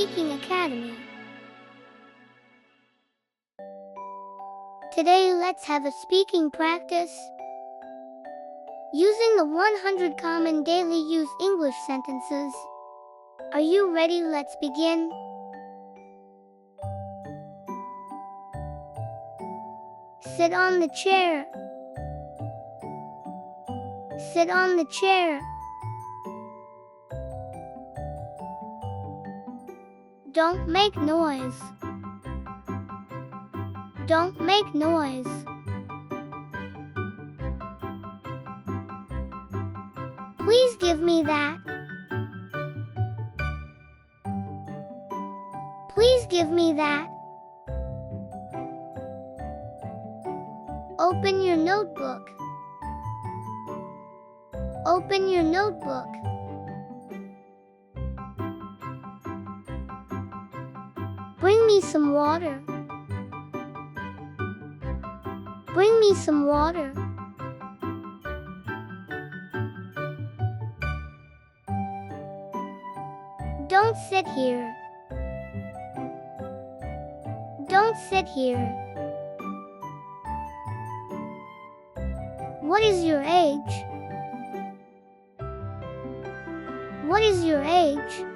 Speaking Academy. Today let's have a speaking practice using the 100 common daily use English sentences. Are you ready? Let's begin. Sit on the chair. Sit on the chair. Don't make noise. Don't make noise. Please give me that. Please give me that. Open your notebook. Open your notebook. Bring me some water. Bring me some water. Don't sit here. Don't sit here. What is your age? What is your age?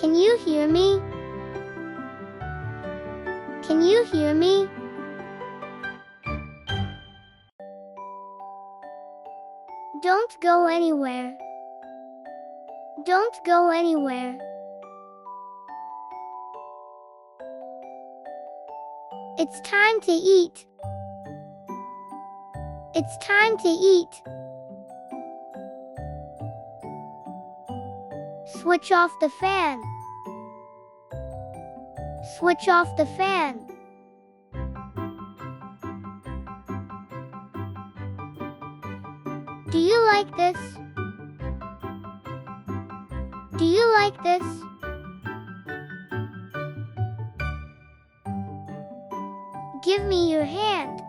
Can you hear me? Can you hear me? Don't go anywhere. Don't go anywhere. It's time to eat. It's time to eat. Switch off the fan. Switch off the fan. Do you like this? Do you like this? Give me your hand.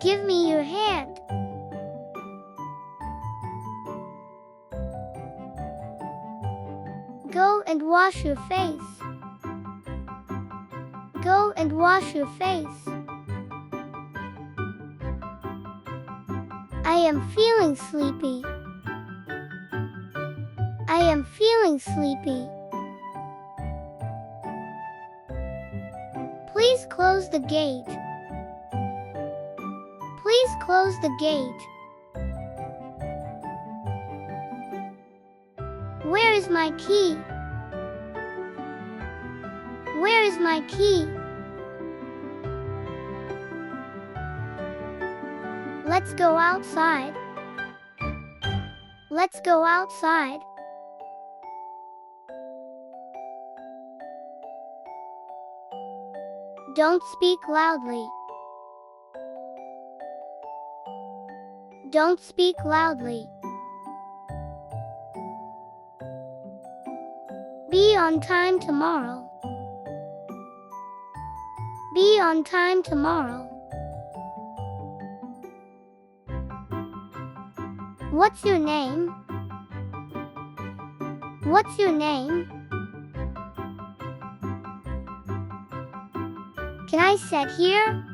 Give me your hand. Go and wash your face. Go and wash your face. I am feeling sleepy. I am feeling sleepy. Please close the gate. Please close the gate. Where is my key? Where is my key? Let's go outside. Let's go outside. Don't speak loudly. Don't speak loudly. Be on time tomorrow. Be on time tomorrow. What's your name? What's your name? Can I sit here?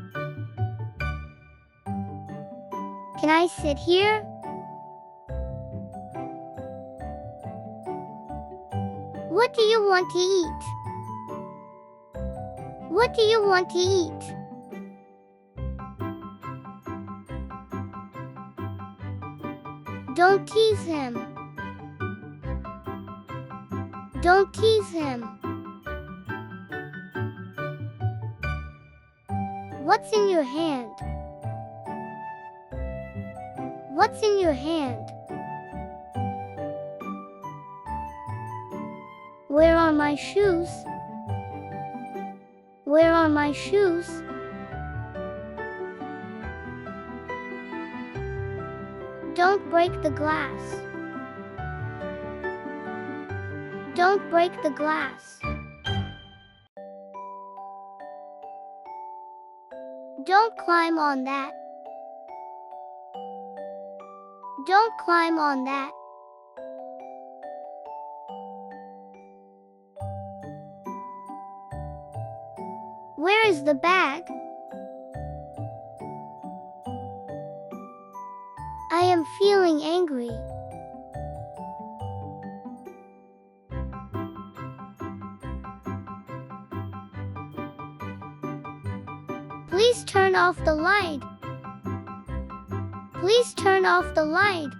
Can I sit here? What do you want to eat? What do you want to eat? Don't tease him. Don't tease him. What's in your hand? What's in your hand? Where are my shoes? Where are my shoes? Don't break the glass. Don't break the glass. Don't climb on that. Don't climb on that. is the bag? I am feeling angry. Please turn off the light. Please turn off the light.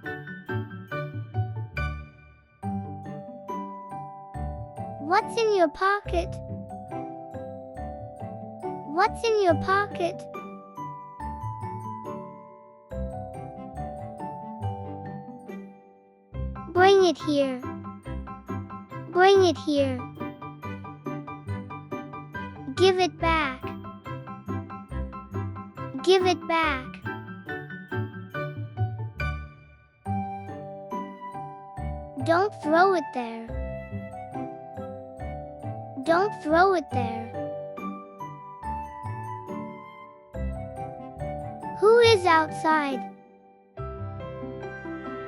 What's in your pocket? What's in your pocket? Bring it here. Bring it here. Give it back. Give it back. Don't throw it there. Don't throw it there. Who is outside?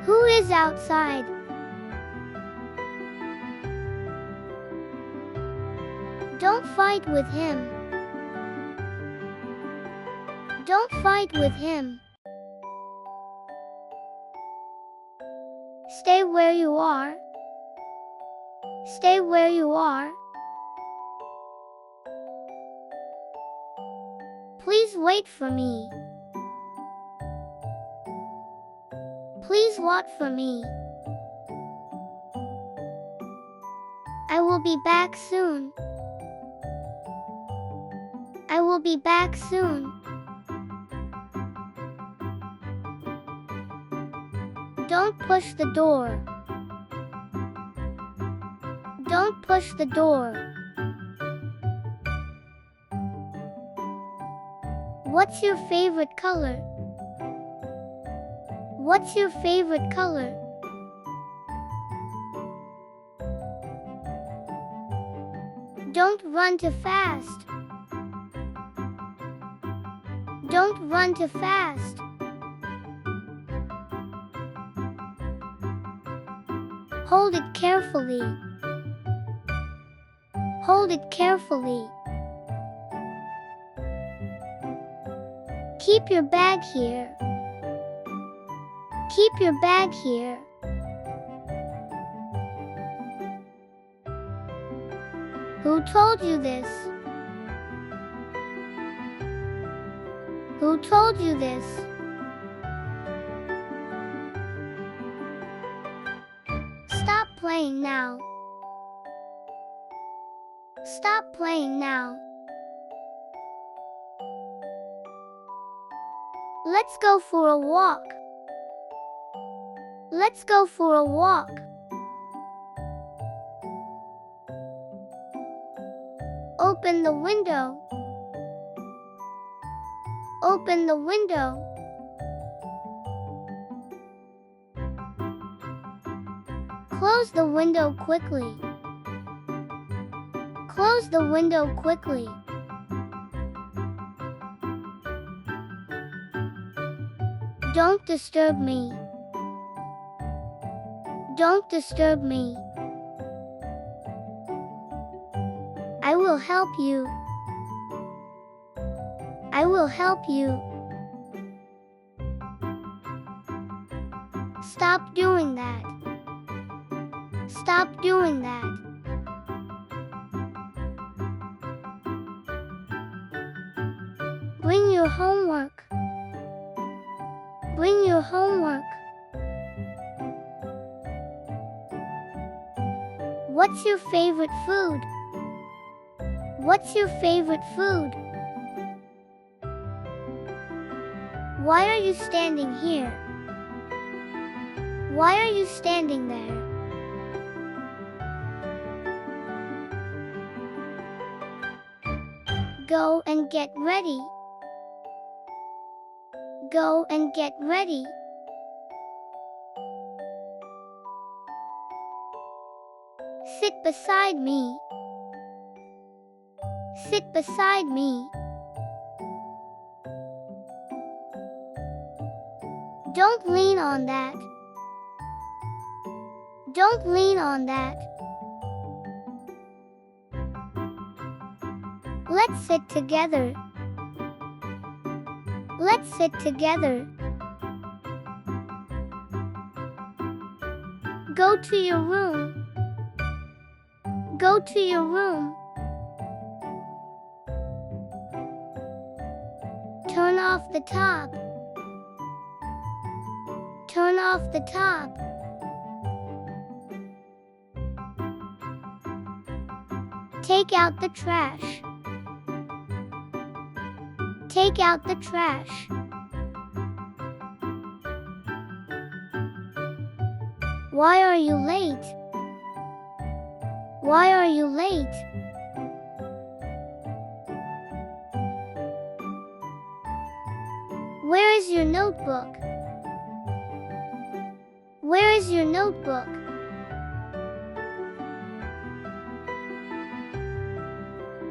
Who is outside? Don't fight with him. Don't fight with him. Stay where you are. Stay where you are. Please wait for me. Please wait for me. I will be back soon. I will be back soon. Don't push the door. Don't push the door. What's your favorite color? What's your favorite color? Don't run too fast. Don't run too fast. Hold it carefully. Hold it carefully. Keep your bag here. Keep your bag here. Who told you this? Who told you this? Stop playing now. Stop playing now. Let's go for a walk. Let's go for a walk. Open the window. Open the window. Close the window quickly. Close the window quickly. Don't disturb me. Don't disturb me. I will help you. I will help you. Stop doing that. Stop doing that. Bring your homework. Bring your homework. What's your favorite food? What's your favorite food? Why are you standing here? Why are you standing there? Go and get ready. Go and get ready. Sit beside me. Sit beside me. Don't lean on that. Don't lean on that. Let's sit together. Let's sit together. Go to your room. Go to your room. Turn off the top. Turn off the top. Take out the trash. Take out the trash. Why are you late? Why are you late? Where is your notebook? Where is your notebook?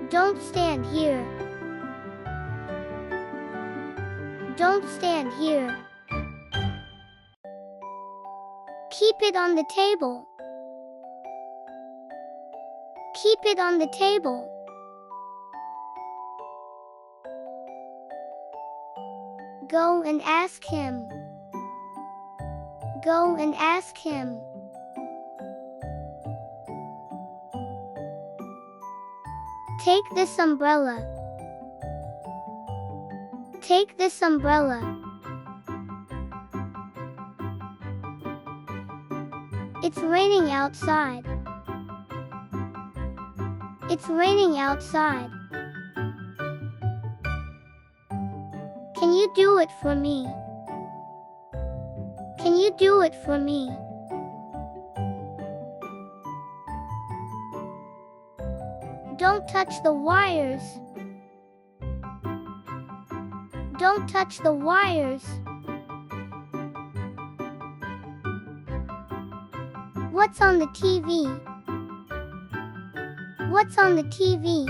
Don't stand here. Don't stand here. Keep it on the table. Keep it on the table. Go and ask him. Go and ask him. Take this umbrella. Take this umbrella. It's raining outside. It's raining outside. Can you do it for me? Can you do it for me? Don't touch the wires. Don't touch the wires. What's on the TV? What's on the TV?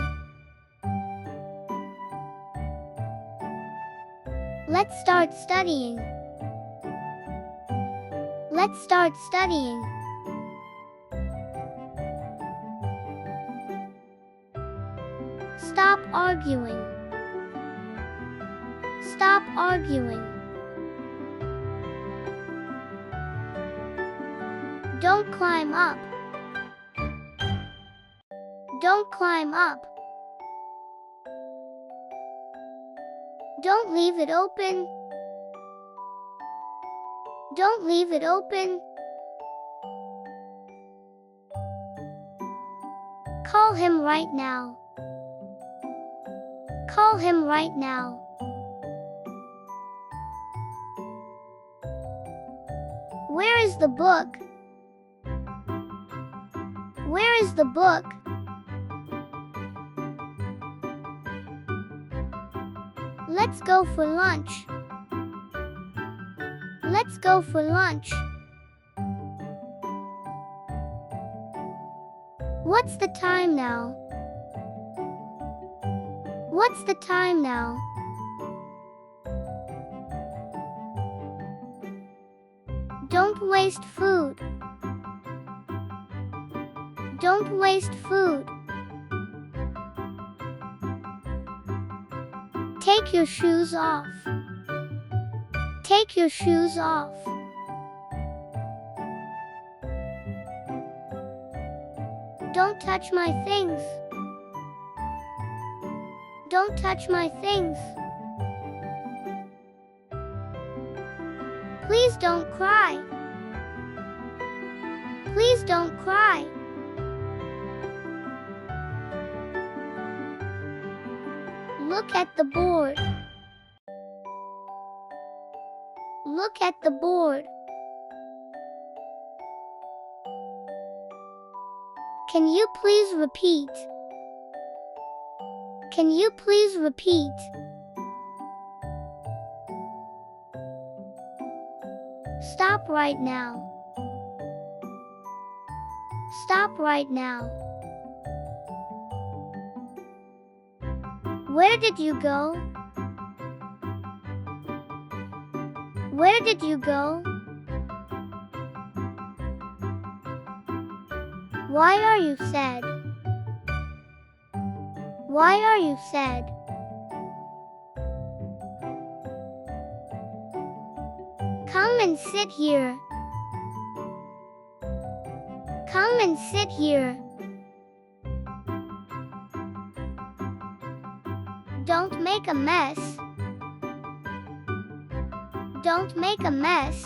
Let's start studying. Let's start studying. Stop arguing. Stop arguing. Don't climb up. Don't climb up. Don't leave it open. Don't leave it open. Call him right now. Call him right now. Where is the book? Where is the book? Let's go for lunch. Let's go for lunch. What's the time now? What's the time now? Don't waste food. Don't waste food. Take your shoes off. Take your shoes off. Don't touch my things. Don't touch my things. Please don't cry. Please don't cry. Look at the board. Look at the board. Can you please repeat? Can you please repeat? Stop right now. Stop right now. Where did you go? Where did you go? Why are you sad? Why are you sad? Come and sit here. Come and sit here. Don't make a mess. Don't make a mess.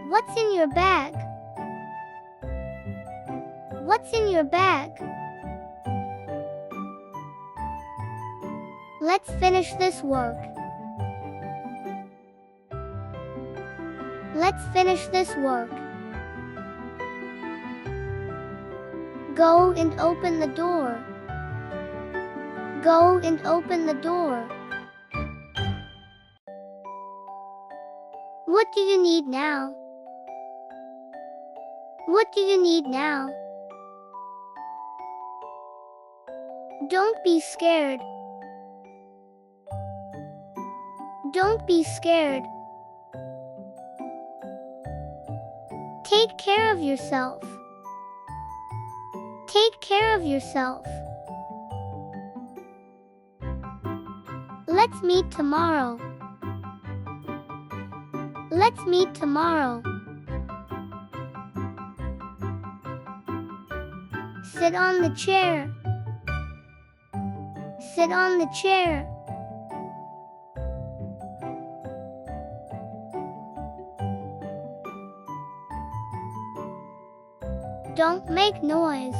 What's in your bag? What's in your bag? Let's finish this work. Let's finish this work. Go and open the door. Go and open the door. What do you need now? What do you need now? Don't be scared. Don't be scared. Take care of yourself. Take care of yourself. Let's meet tomorrow. Let's meet tomorrow. Sit on the chair. Sit on the chair. Don't make noise.